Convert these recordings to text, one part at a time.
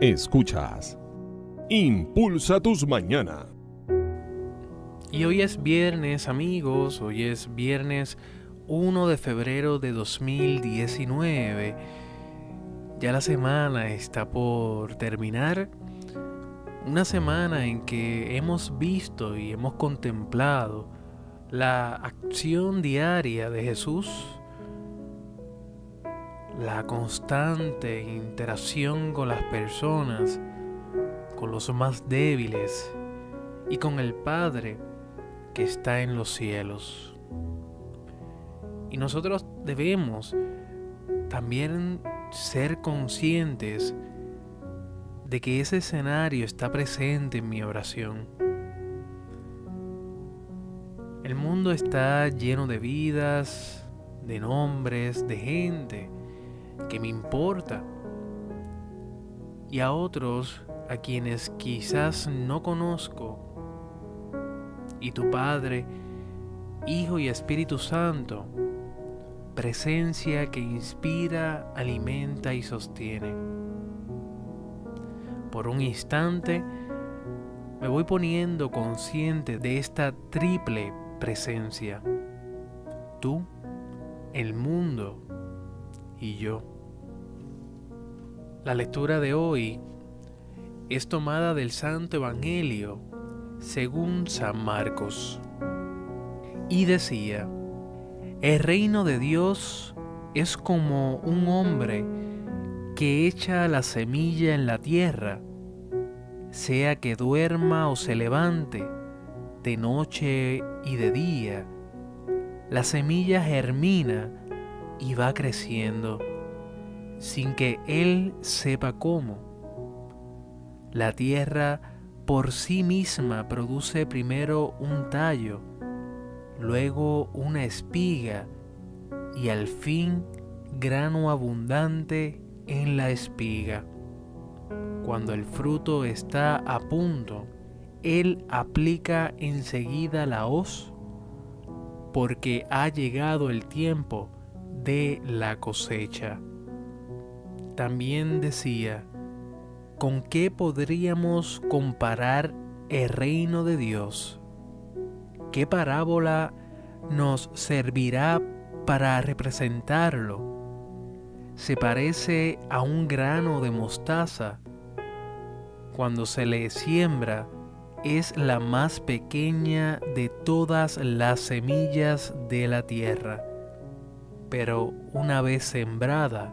Escuchas Impulsa tus mañanas. Y hoy es viernes, amigos, hoy es viernes 1 de febrero de 2019. Ya la semana está por terminar. Una semana en que hemos visto y hemos contemplado la acción diaria de Jesús, la constante interacción con las personas, con los más débiles y con el Padre que está en los cielos. Y nosotros debemos también ser conscientes de que ese escenario está presente en mi oración. El mundo está lleno de vidas, de nombres, de gente que me importa, y a otros a quienes quizás no conozco. Y tu Padre, Hijo y Espíritu Santo, presencia que inspira, alimenta y sostiene. Por un instante me voy poniendo consciente de esta triple presencia: tú, el mundo y yo. La lectura de hoy es tomada del Santo Evangelio según San Marcos. Y decía: el reino de Dios es como un hombre que echa la semilla en la tierra, sea que duerma o se levante, de noche y de día. La semilla germina y va creciendo, sin que él sepa cómo. La tierra por sí misma produce primero un tallo, luego una espiga y al fin grano abundante en la espiga. Cuando el fruto está a punto, él aplica enseguida la hoz, porque ha llegado el tiempo de la cosecha. También decía: ¿con qué podríamos comparar el reino de Dios? ¿Qué parábola nos servirá para representarlo? Se parece a un grano de mostaza. Cuando se le siembra, es la más pequeña de todas las semillas de la tierra, pero una vez sembrada,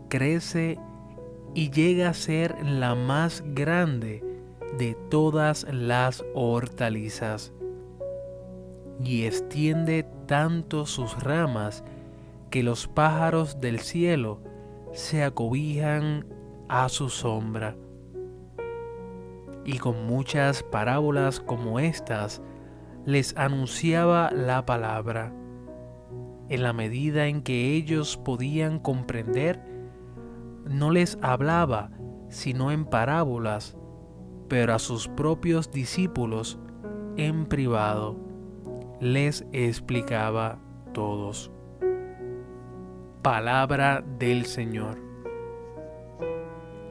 crece y llega a ser la más grande de todas las hortalizas, y extiende tanto sus ramas que los pájaros del cielo se acobijan a su sombra. Y con muchas parábolas como estas les anunciaba la palabra. En la medida en que ellos podían comprender, no les hablaba sino en parábolas, pero a sus propios discípulos en privado les explicaba todos. Palabra del Señor.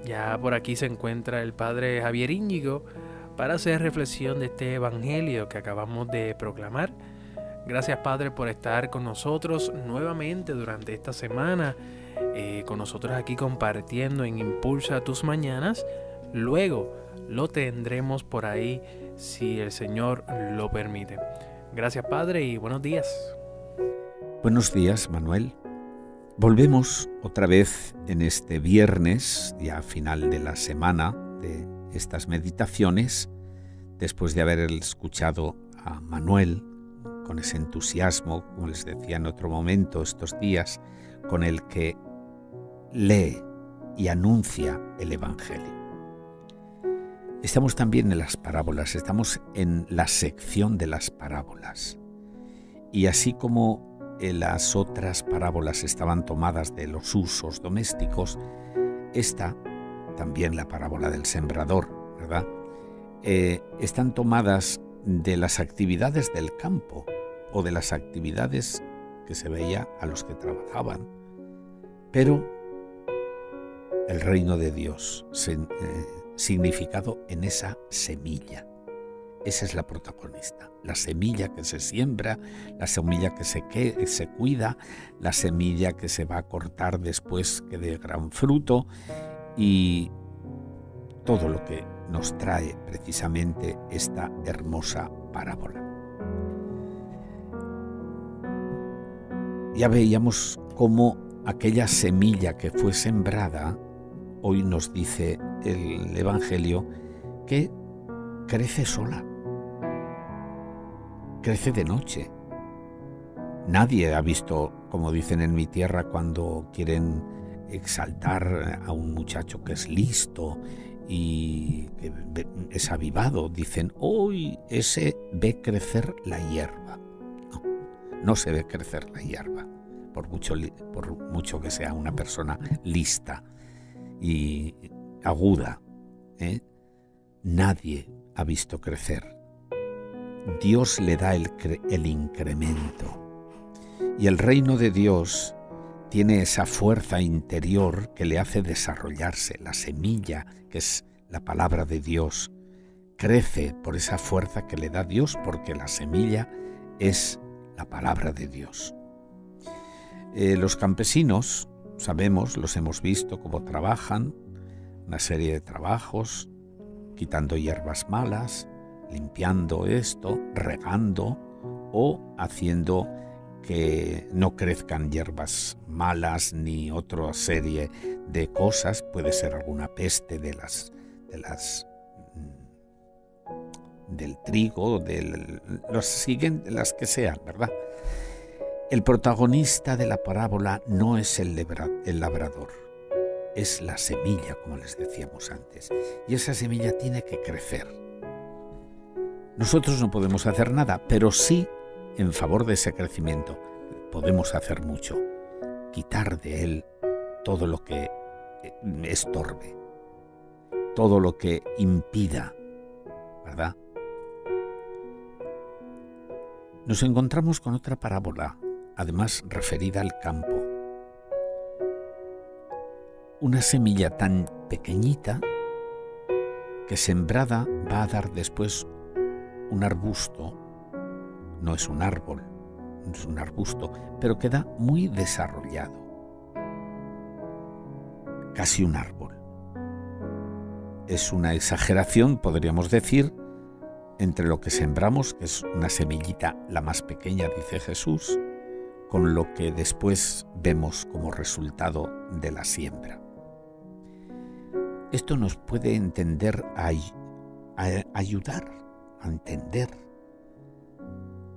Ya por aquí se encuentra el Padre Javier Íñigo para hacer reflexión de este Evangelio que acabamos de proclamar. Gracias, Padre, por estar con nosotros nuevamente durante esta semana, con nosotros aquí compartiendo en Impulsa tus mañanas. Luego lo tendremos por ahí si el Señor lo permite. Gracias, Padre, y buenos días. Buenos días, Manuel. Volvemos otra vez en este viernes, ya final de la semana, de estas meditaciones, después de haber escuchado a Manuel con ese entusiasmo, como les decía en otro momento estos días, con el que lee y anuncia el Evangelio. Estamos también en las parábolas, estamos en la sección de las parábolas. Y así como las otras parábolas estaban tomadas de los usos domésticos, esta, también la parábola del sembrador, ¿verdad? Están tomadas de las actividades del campo o de las actividades que se veía a los que trabajaban. Pero el reino de Dios, significado en esa semilla. Esa es la protagonista, la semilla que se siembra, la semilla que se cuida, la semilla que se va a cortar después que dé gran fruto, y todo lo que nos trae precisamente esta hermosa parábola. Ya veíamos cómo aquella semilla que fue sembrada, hoy nos dice el Evangelio, que crece sola, crece de noche. Nadie ha visto, como dicen en mi tierra, cuando quieren exaltar a un muchacho que es listo y que es avivado, dicen, hoy ese ve crecer la hierba. No se ve crecer la hierba, por mucho que sea una persona lista y aguda, Nadie ha visto crecer. Dios le da el incremento. Y el reino de Dios tiene esa fuerza interior que le hace desarrollarse. La semilla, que es la palabra de Dios, crece por esa fuerza que le da Dios, porque la semilla es la palabra de Dios. Los campesinos, sabemos, los hemos visto cómo trabajan, una serie de trabajos, quitando hierbas malas, limpiando esto, regando o haciendo que no crezcan hierbas malas ni otra serie de cosas. Puede ser alguna peste del trigo, las que sean, ¿verdad? El protagonista de la parábola no es el labrador, es la semilla, como les decíamos antes, y esa semilla tiene que crecer. Nosotros no podemos hacer nada, pero sí, en favor de ese crecimiento, podemos hacer mucho. Quitar de él todo lo que estorbe, todo lo que impida, ¿verdad? Nos encontramos con otra parábola, además referida al campo. Una semilla tan pequeñita que sembrada va a dar después un arbusto. No es un árbol, es un arbusto, pero queda muy desarrollado. Casi un árbol. Es una exageración, podríamos decir, entre lo que sembramos, que es una semillita la más pequeña, dice Jesús, con lo que después vemos como resultado de la siembra. Esto nos puede ayudar a entender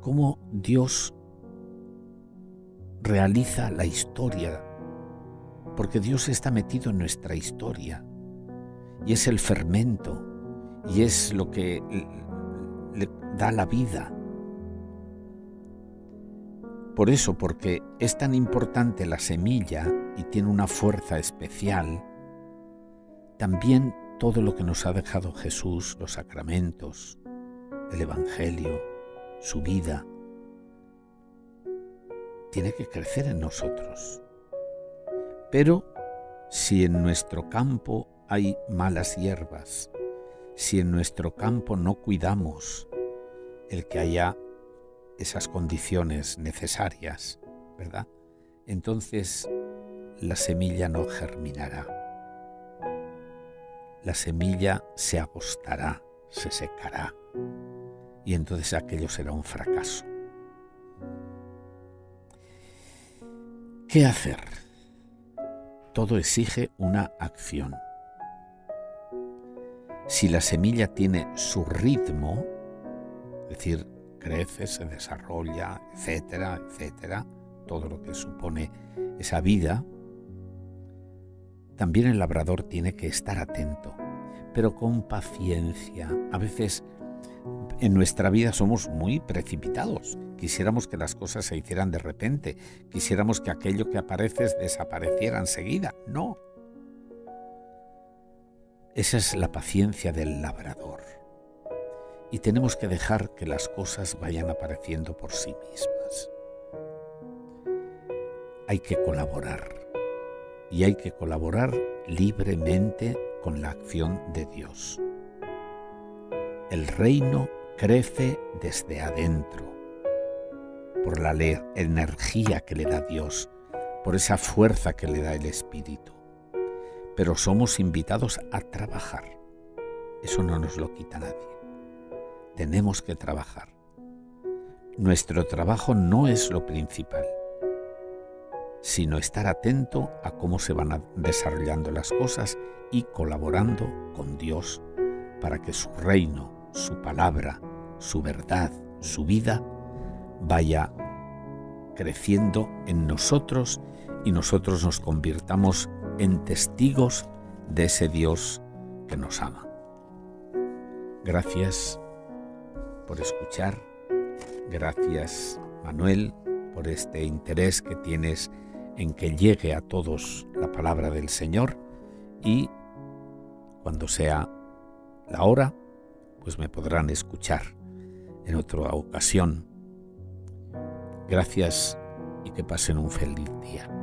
cómo Dios realiza la historia, porque Dios está metido en nuestra historia y es el fermento y es lo que le da la vida. Por eso, porque es tan importante la semilla y tiene una fuerza especial, también todo lo que nos ha dejado Jesús, los sacramentos, el Evangelio, su vida, tiene que crecer en nosotros. Pero si en nuestro campo hay malas hierbas, si en nuestro campo no cuidamos el que haya esas condiciones necesarias, ¿verdad? Entonces la semilla no germinará. La semilla se agostará, se secará, y entonces aquello será un fracaso. ¿Qué hacer? Todo exige una acción. Si la semilla tiene su ritmo, es decir, crece, se desarrolla, etcétera, etcétera, todo lo que supone esa vida, también el labrador tiene que estar atento, pero con paciencia. A veces en nuestra vida somos muy precipitados. Quisiéramos que las cosas se hicieran de repente, quisiéramos que aquello que aparece desapareciera enseguida. No. Esa es la paciencia del labrador. Y tenemos que dejar que las cosas vayan apareciendo por sí mismas. Hay que colaborar. Y hay que colaborar libremente con la acción de Dios. El reino crece desde adentro, por la energía que le da Dios, por esa fuerza que le da el Espíritu. Pero somos invitados a trabajar. Eso no nos lo quita nadie. Tenemos que trabajar. Nuestro trabajo no es lo principal, sino estar atento a cómo se van desarrollando las cosas y colaborando con Dios para que su reino, su palabra, su verdad, su vida vaya creciendo en nosotros y nosotros nos convirtamos en testigos de ese Dios que nos ama. Gracias por escuchar. Gracias, Manuel, por este interés que tienes en que llegue a todos la palabra del Señor, y cuando sea la hora, pues me podrán escuchar en otra ocasión. Gracias y que pasen un feliz día.